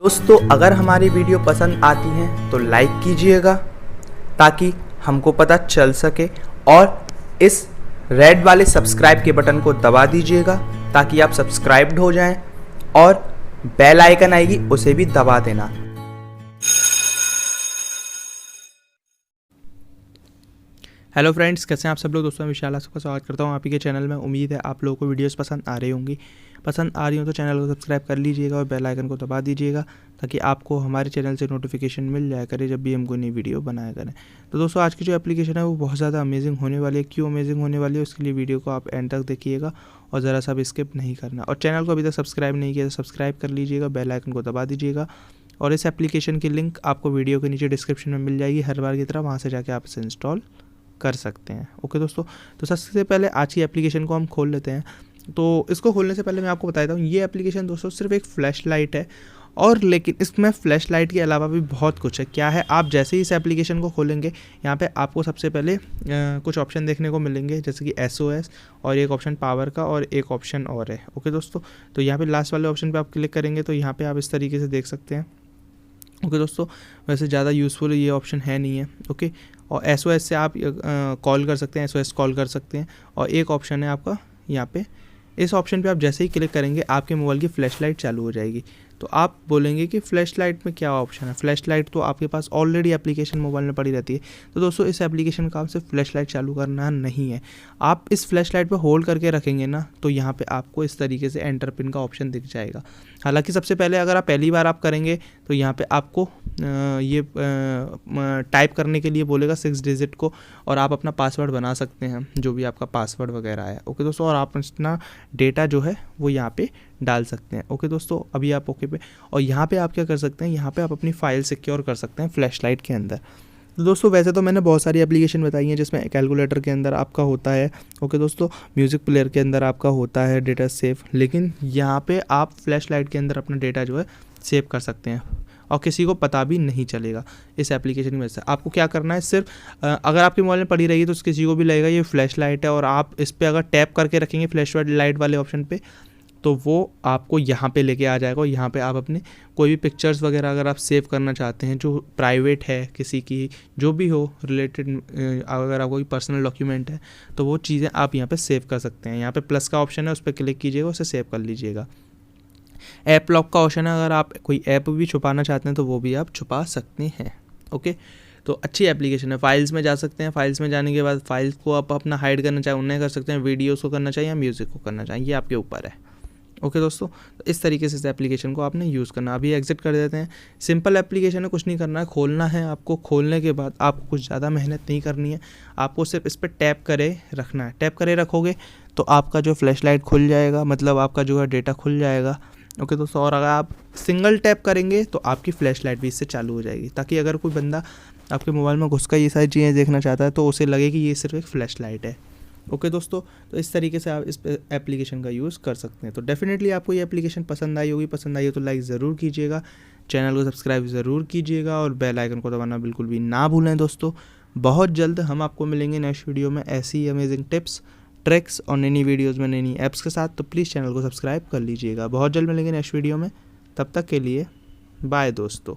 दोस्तों अगर हमारी वीडियो पसंद आती है तो लाइक कीजिएगा ताकि हमको पता चल सके, और इस रेड वाले सब्सक्राइब के बटन को दबा दीजिएगा ताकि आप सब्सक्राइब्ड हो जाएं, और बेल आइकन आएगी उसे भी दबा देना। हेलो फ्रेंड्स, कैसे हैं आप सब लोग। दोस्तों मैं विशाल आपका स्वागत करता हूं आप ही के चैनल में। उम्मीद है आप लोगों को वीडियोस पसंद आ रही होंगी। पसंद आ रही हो तो चैनल को सब्सक्राइब कर लीजिएगा और बेल आइकन को दबा दीजिएगा ताकि आपको हमारे चैनल से नोटिफिकेशन मिल जाया करे जब भी हम कोई नई वीडियो बनाया करें। तो दोस्तों आज की जो एप्लीकेशन है वो बहुत ज़्यादा अमेजिंग होने वाली है। क्यों अमेजिंग होने वाली है उसके लिए वीडियो को आप एंड तक देखिएगा और ज़रा सा भी स्किप नहीं करना। और चैनल को अभी तक सब्सक्राइब नहीं किया तो सब्सक्राइब कर लीजिएगा, बेल आइकन को दबा दीजिएगा। और इस एप्लीकेशन की लिंक आपको वीडियो के नीचे डिस्क्रिप्शन में मिल जाएगी हर बार की तरह, वहाँ से जाके आप इसे इंस्टॉल कर सकते हैं। ओके दोस्तों, तो सबसे पहले आज की एप्लीकेशन को हम खोल लेते हैं। तो इसको खोलने से पहले मैं आपको बता देता हूँ, ये एप्लीकेशन दोस्तों सिर्फ एक फ्लैश लाइट है, और लेकिन इसमें फ्लैश लाइट के अलावा भी बहुत कुछ है। क्या है, आप जैसे ही इस एप्लीकेशन को खोलेंगे यहाँ पे आपको सबसे पहले कुछ ऑप्शन देखने को मिलेंगे, जैसे कि SOS, और एक ऑप्शन पावर का, और एक ऑप्शन और है। ओके दोस्तों, तो यहाँ पे लास्ट वाले ऑप्शन पे आप क्लिक करेंगे तो यहाँ पे आप इस तरीके से देख सकते हैं। ओके दोस्तों, वैसे ज़्यादा यूज़फुल ये ऑप्शन है नहीं है। ओके, और SOS से आप कॉल कर सकते हैं, SOS कॉल कर सकते हैं। और एक ऑप्शन है आपका यहाँ पे, इस ऑप्शन पे आप जैसे ही क्लिक करेंगे आपके मोबाइल की फ्लैश लाइट चालू हो जाएगी। तो आप बोलेंगे कि फ्लैश लाइट में क्या ऑप्शन है। फ्लैश लाइट तो आपके पास ऑलरेडी एप्लीकेशन मोबाइल में पड़ी रहती है। तो दोस्तों इस एप्लीकेशन का सिर्फ फ्लैश लाइट चालू करना नहीं है। आप इस फ्लैश लाइट पे होल्ड करके रखेंगे ना तो यहाँ पे आपको इस तरीके से एंटर पिन का ऑप्शन दिख जाएगा। हालांकि सबसे पहले अगर आप पहली बार आप करेंगे तो यहाँ पे आपको ये टाइप करने के लिए बोलेगा 6 डिजिट को, और आप अपना पासवर्ड बना सकते हैं जो भी आपका पासवर्ड वगैरह है। ओके दोस्तों, और आप अपना डेटा जो है वो यहाँ पे डाल सकते हैं। ओके दोस्तों, अभी आप ओके पे, और यहाँ पे आप क्या कर सकते हैं, यहाँ पे आप अपनी फाइल सिक्योर कर सकते हैं फ्लैश लाइट के अंदर। तो दोस्तों वैसे तो मैंने बहुत सारी एप्लीकेशन बताई हैं जिसमें कैलकुलेटर के अंदर आपका होता है, ओके दोस्तों, म्यूज़िक प्लेयर के अंदर आपका होता है डेटा सेव, लेकिन यहाँ पे आप फ्लैश लाइट के अंदर अपना डेटा जो है सेव कर सकते हैं और किसी को पता भी नहीं चलेगा इस एप्लीकेशन की वजह से। आपको क्या करना है, सिर्फ अगर आपके मोबाइल में पड़ी रहेगी तो किसी को भी लगेगा ये फ्लैश लाइट है, और आप इस पर अगर टैप करके रखेंगे फ्लैश लाइट वाले ऑप्शन पे तो वो आपको यहाँ पे लेके आ जाएगा। और यहाँ पे आप अपने कोई भी पिक्चर्स वगैरह अगर आप सेव करना चाहते हैं जो प्राइवेट है, किसी की जो भी हो रिलेटेड, अगर आपको कोई पर्सनल डॉक्यूमेंट है तो वो चीज़ें आप यहाँ पे सेव कर सकते हैं। यहाँ पे प्लस का ऑप्शन है, उस पर क्लिक कीजिएगा, उसे सेव कर लीजिएगा। ऐप लॉक का ऑप्शन है, अगर आप कोई ऐप भी छुपाना चाहते हैं तो वो भी आप छुपा सकते हैं। ओके, तो अच्छी एप्लीकेशन है। फाइल्स में जा सकते हैं, फाइल्स में जाने के बाद फाइल्स को आप अपना हाइड करना चाहें उन्हें कर सकते हैं, वीडियोस को करना चाहिए या म्यूज़िक को करना चाहिए, ये आपके ऊपर है। ओके दोस्तों, तो इस तरीके से इस एप्लीकेशन को आपने यूज़ करना। अभी एग्जिट कर देते हैं। सिंपल एप्लीकेशन है, कुछ नहीं करना है, खोलना है आपको। खोलने के बाद आपको कुछ ज़्यादा मेहनत नहीं करनी है, आपको सिर्फ इस पर टैप करे रखना है। टैप करे रखोगे तो आपका जो फ्लैश लाइट खुल जाएगा, मतलब आपका जो है डेटा खुल जाएगा। ओके दोस्तों, और अगर आप सिंगल टैप करेंगे तो आपकी फ्लैश लाइट भी इससे चालू हो जाएगी, ताकि अगर कोई बंदा आपके मोबाइल में घुस कर ये सारी चीज़ें देखना चाहता है तो उसे लगे कि ये सिर्फ एक फ्लैश लाइट है। ओके दोस्तों, तो इस तरीके से आप इस एप्लीकेशन का यूज़ कर सकते हैं। तो डेफिनेटली आपको ये एप्लीकेशन पसंद आई होगी। पसंद आई हो तो लाइक ज़रूर कीजिएगा, चैनल को सब्सक्राइब ज़रूर कीजिएगा, और बेल आइकन को दबाना बिल्कुल भी ना भूलें। दोस्तों बहुत जल्द हम आपको मिलेंगे नेक्स्ट वीडियो में ऐसी ही अमेजिंग टिप्स, ट्रिक्स और नई वीडियोज़ में नई ऐप्स के साथ। तो प्लीज़ चैनल को सब्सक्राइब कर लीजिएगा। बहुत जल्द मिलेंगे नेक्स्ट वीडियो में, तब तक के लिए बाय दोस्तों।